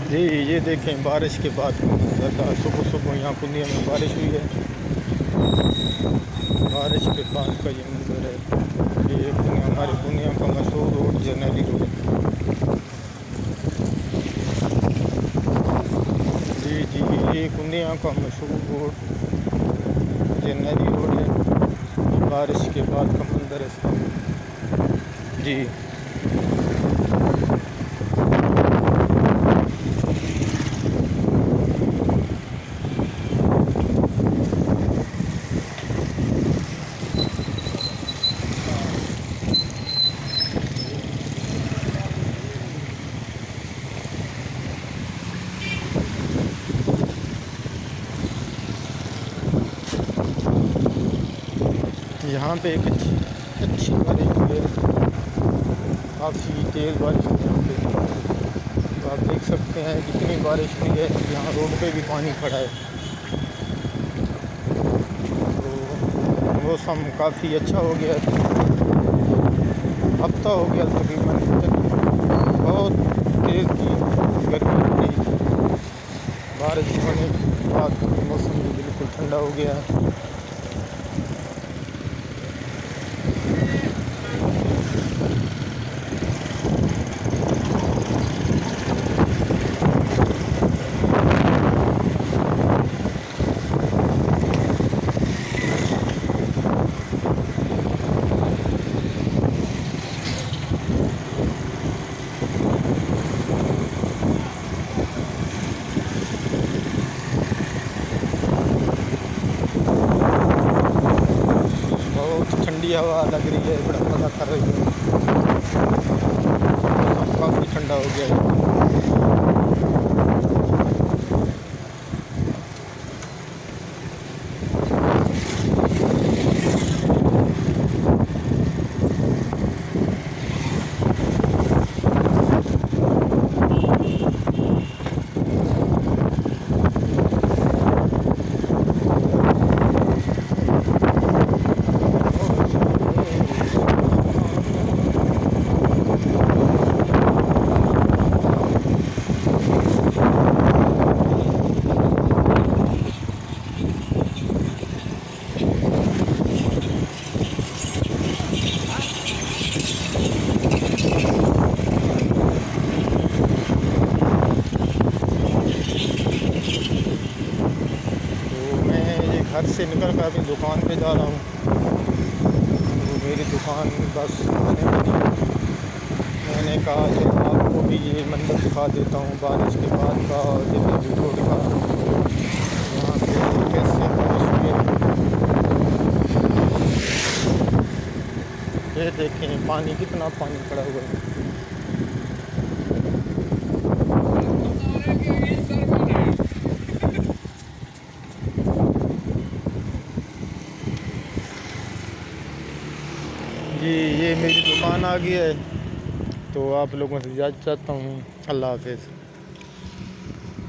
जी ये देखें बारिश के बाद सुबह सुबह यहाँ कन्दीयां में बारिश हुई है। बारिश के बाद का ये मंजर है। ये हमारे कन्दीयां का मशहूर रोड जरनैली रोड। जी जी ये कन्दीयां का मशहूर रोड जरनैली रोड है। बारिश के बाद का मंजर है इसका। जी यहाँ पे एक अच्छी बारिश हुई है, काफ़ी तेज़ बारिश हुई है यहाँ पे। तो आप देख सकते हैं कितनी बारिश हुई है। यहाँ रोड पे भी पानी खड़ा है। तो मौसम काफ़ी अच्छा हो गया है। हफ्ता हो गया तकरीबन, बहुत तेज़ की गर्मी पड़ी। बारिश होने के बाद मौसम भी बिल्कुल ठंडा हो गया है। ठंडी हवा लग रही है, बड़ा मज़ा कर रही है। काफ़ी ठंडा हो गया है। घर से निकल कर अभी दुकान पे जा रहा हूँ। तो मेरी दुकान बस मैंने कहा कि आपको भी ये मंदिर दिखा देता हूँ बारिश के बाद का जरनैली रोड का। यहाँ पे कैसे बारिश हुई है। ये देखें पानी, कितना पानी पड़ा हुआ है। जी ये मेरी दुकान आ गई है। तो आप लोगों से इजाज़त चाहता हूँ। अल्लाह हाफ़िज़।